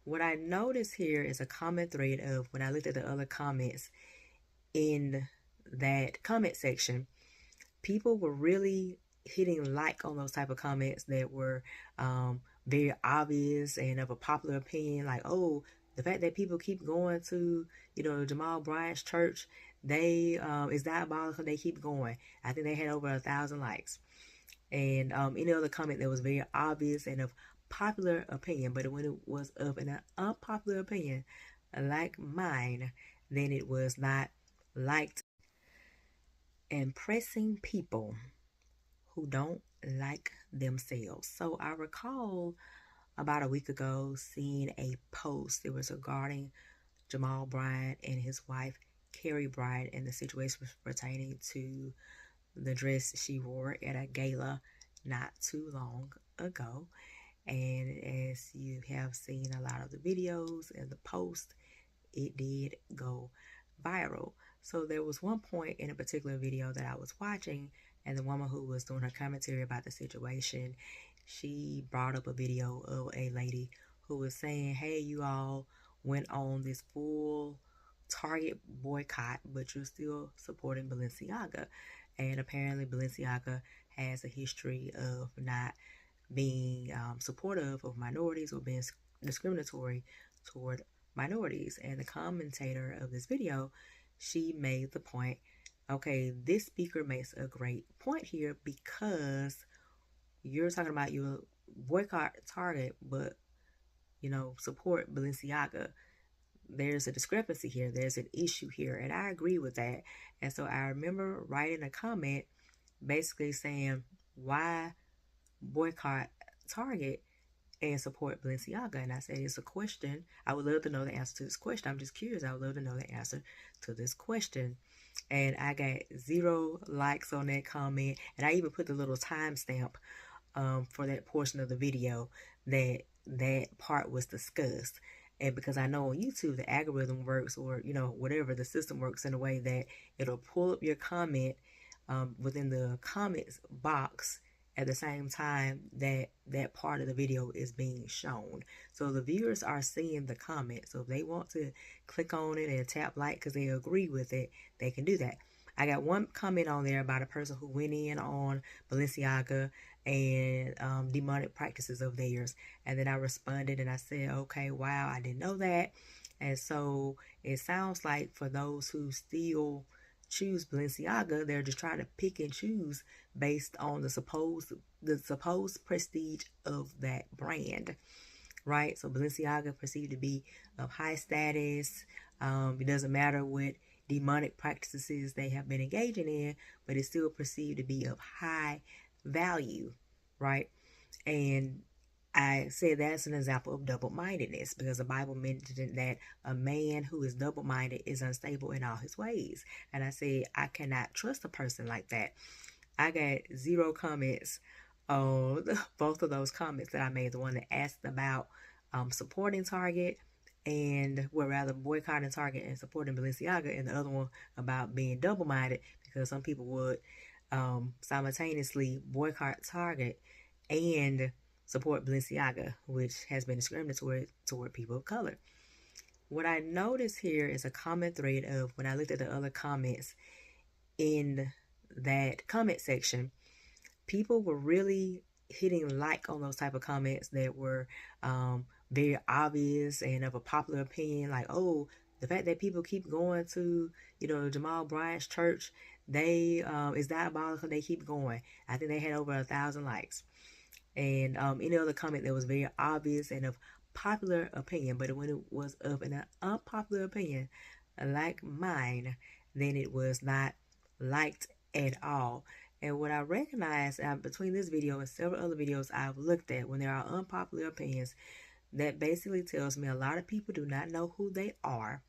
What I noticed here is a comment thread of when I looked at the other comments in that comment section, people were really hitting like on those type of comments that were very obvious and of a popular opinion, like, oh, the fact that people keep going to, Jamal Bryant's church, they is diabolical. They keep going. I think they had over 1,000 likes. And any other comment that was very obvious and of popular opinion, but when it was of an unpopular opinion like mine, then it was not liked. And pressing people who don't like themselves. So I recall about a week ago seeing a post. It was regarding Jamal Bryant and his wife Karri Bryant, and the situation was pertaining to the dress she wore at a gala not too long ago. And as you have seen a lot of the videos and the post, it did go viral. So there was one point in a particular video that I was watching, and the woman who was doing her commentary about the situation, she brought up a video of a lady who was saying, hey, you all went on this full Target boycott, but you're still supporting Balenciaga. And apparently Balenciaga has a history of not being supportive of minorities or being discriminatory toward minorities. And the commentator of this video, she made the point, okay, this speaker makes a great point here, because you're talking about you boycott Target, but support Balenciaga. There's a discrepancy here. There's an issue here, and I agree with that. And so I remember writing a comment basically saying, why boycott Target and support Balenciaga? And I said, it's a question. I would love to know the answer to this question. I'm just curious. I would love to know the answer to this question. And I got 0 likes on that comment. And I even put the little timestamp for that portion of the video that that part was discussed. And because I know on YouTube the algorithm works, or whatever, the system works in a way that it'll pull up your comment within the comments box at the same time that that part of the video is being shown. So the viewers are seeing the comment. So if they want to click on it and tap like because they agree with it, they can do that. I got one comment on there about a person who went in on Balenciaga and demonic practices of theirs. And then I responded and I said, okay, wow, I didn't know that. And so it sounds like for those who still choose Balenciaga, they're just trying to pick and choose based on the supposed prestige of that brand, right? So Balenciaga perceived to be of high status. It doesn't matter what demonic practices they have been engaging in, but it's still perceived to be of high value, right? And I say that's an example of double-mindedness, because the Bible mentioned that a man who is double-minded is unstable in all his ways. And I said, I cannot trust a person like that. I got 0 comments on both of those comments that I made. The one that asked about supporting Target, and rather boycotting Target and supporting Balenciaga, and the other one about being double-minded, because some people would simultaneously boycott Target and support Balenciaga, which has been discriminatory toward people of color. What I noticed here is a comment thread of when I looked at the other comments in that comment section, people were really hitting like on those type of comments that were very obvious and of a popular opinion, like, oh, the fact that people keep going to, Jamal Bryant's church, they is diabolical. They keep going. I think they had over 1,000 likes. And any other comment that was very obvious and of popular opinion, but when it was of an unpopular opinion like mine, then it was not liked at all. And what I recognize between this video and several other videos I've looked at, when there are unpopular opinions, that basically tells me a lot of people do not know who they are,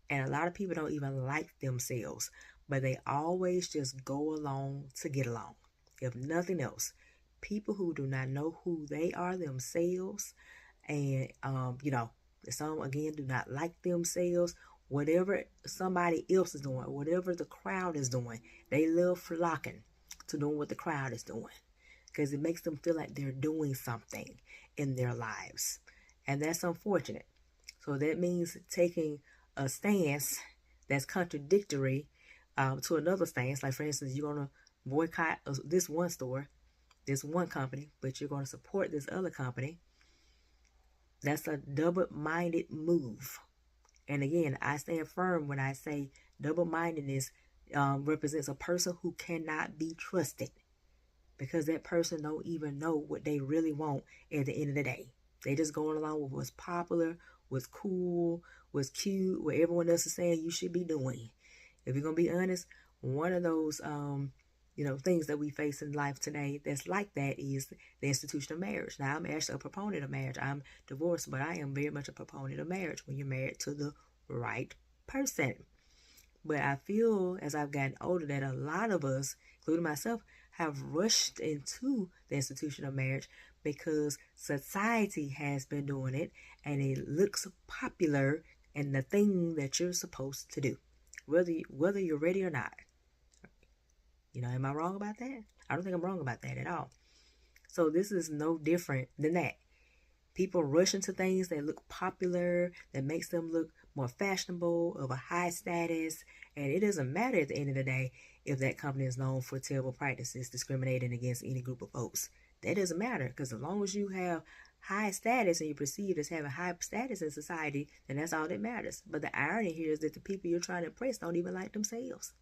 and a lot of people don't even like themselves, but they always just go along to get along. If nothing else, people who do not know who they are themselves, and some again do not like themselves, whatever somebody else is doing, whatever the crowd is doing, they love flocking to doing what the crowd is doing, because it makes them feel like they're doing something in their lives. And that's unfortunate. So that means taking a stance that's contradictory to another stance. Like, for instance, you're going to boycott this one store, this one company, but you're going to support this other company. That's a double-minded move. And again, I stand firm when I say double-mindedness represents a person who cannot be trusted, because that person don't even know what they really want at the end of the day. They just going along with what's popular, what's cool, what's cute, what everyone else is saying you should be doing. If you're going to be honest, one of those things that we face in life today that's like that is the institution of marriage. Now, I'm actually a proponent of marriage. I'm divorced, but I am very much a proponent of marriage when you're married to the right person. But I feel as I've gotten older that a lot of us, including myself, have rushed into the institution of marriage because society has been doing it and it looks popular and the thing that you're supposed to do, whether you're ready or not. Am I wrong about that? I don't think I'm wrong about that at all. So this is no different than that. People rush into things that look popular, that makes them look more fashionable, of a high status, and it doesn't matter at the end of the day if that company is known for terrible practices, discriminating against any group of folks. That doesn't matter, because as long as you have high status and you're perceived as having high status in society, then that's all that matters. But the irony here is that the people you're trying to impress don't even like themselves.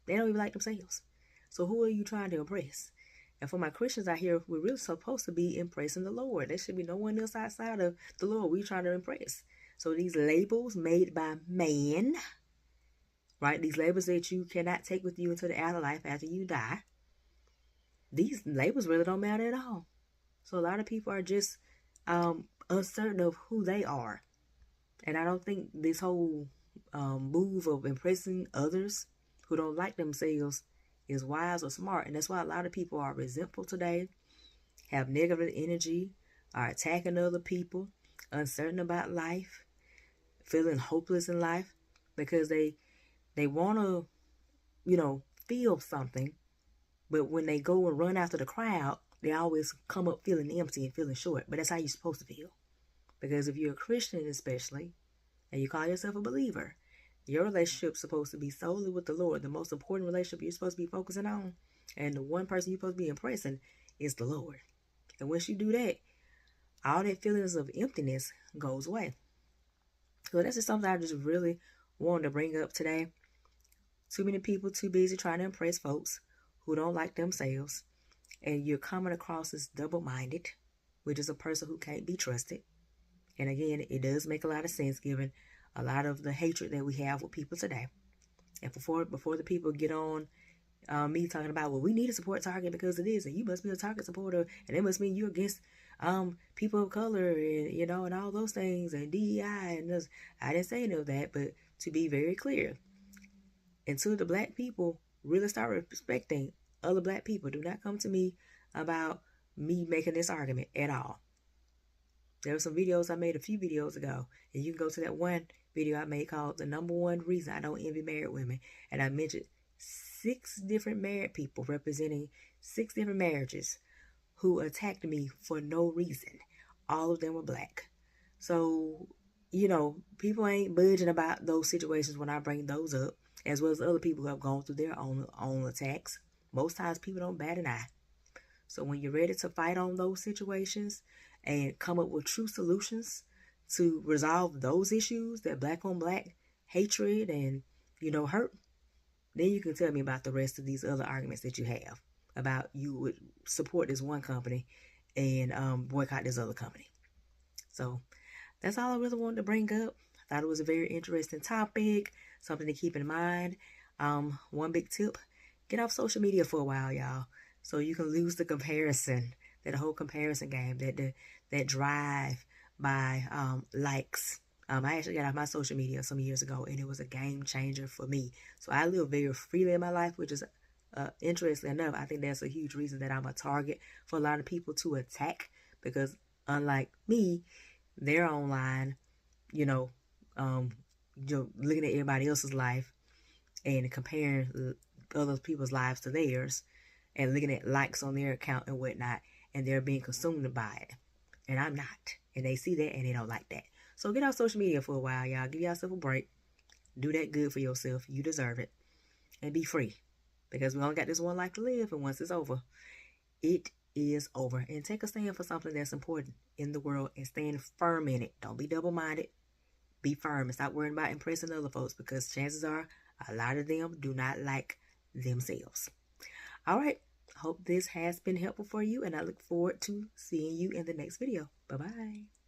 They don't even like themselves. So who are you trying to impress? And for my Christians out here, we're really supposed to be impressing the Lord. There should be no one else outside of the Lord we're trying to impress. So these labels made by man, right? These labels that you cannot take with you into the afterlife after you die, these labels really don't matter at all. So a lot of people are just uncertain of who they are. And I don't think this whole move of impressing others who don't like themselves is wise or smart. And that's why a lot of people are resentful today, have negative energy, are attacking other people, uncertain about life, feeling hopeless in life, because they want to, feel something. But when they go and run after the crowd, they always come up feeling empty and feeling short. But that's how you're supposed to feel. Because if you're a Christian especially, and you call yourself a believer, your relationship's supposed to be solely with the Lord. The most important relationship you're supposed to be focusing on, and the one person you're supposed to be impressing, is the Lord. And once you do that, all that feelings of emptiness goes away. So that's just something I just really wanted to bring up today. Too many people too busy trying to impress folks who don't like themselves. And you're coming across as double-minded, which is a person who can't be trusted. And again, it does make a lot of sense given a lot of the hatred that we have with people today. And before the people get on me talking about, well, we need to support Target because it is, and you must be a Target supporter, and it must mean you're against people of color, and and all those things, and DEI, and this. I didn't say any of that, but to be very clear, until the black people really start respecting other black people, do not come to me about me making this argument at all. There were some videos I made a few videos ago, and you can go to that one video I made called The Number One Reason I Don't Envy Married Women, and I mentioned 6 different married people representing 6 different marriages who attacked me for no reason. All of them were black. So, people ain't budging about those situations when I bring those up, as well as other people who have gone through their own attacks. Most times people don't bat an eye. So when you're ready to fight on those situations and come up with true solutions to resolve those issues, that black on black hatred and, hurt, then you can tell me about the rest of these other arguments that you have about you would support this one company and boycott this other company. So that's all I really wanted to bring up. I thought it was a very interesting topic, something to keep in mind. One big tip, get off social media for a while, y'all, so you can lose the comparison, that whole comparison game, that drive by likes. I actually got off my social media some years ago, and it was a game changer for me. So I live very freely in my life, which is interesting enough, I think that's a huge reason that I'm a target for a lot of people to attack, because unlike me, they're online, looking at everybody else's life and comparing other people's lives to theirs and looking at likes on their account and whatnot, and they're being consumed by it. And I'm not. And they see that and they don't like that. So get off social media for a while, y'all. Give yourself a break. Do that good for yourself. You deserve it. And be free. Because we only got this one life to live, and once it's over, it is over. And take a stand for something that's important in the world and stand firm in it. Don't be double-minded. Be firm and stop worrying about impressing other folks, because chances are a lot of them do not like themselves. All right. Hope this has been helpful for you, and I look forward to seeing you in the next video. Bye-bye.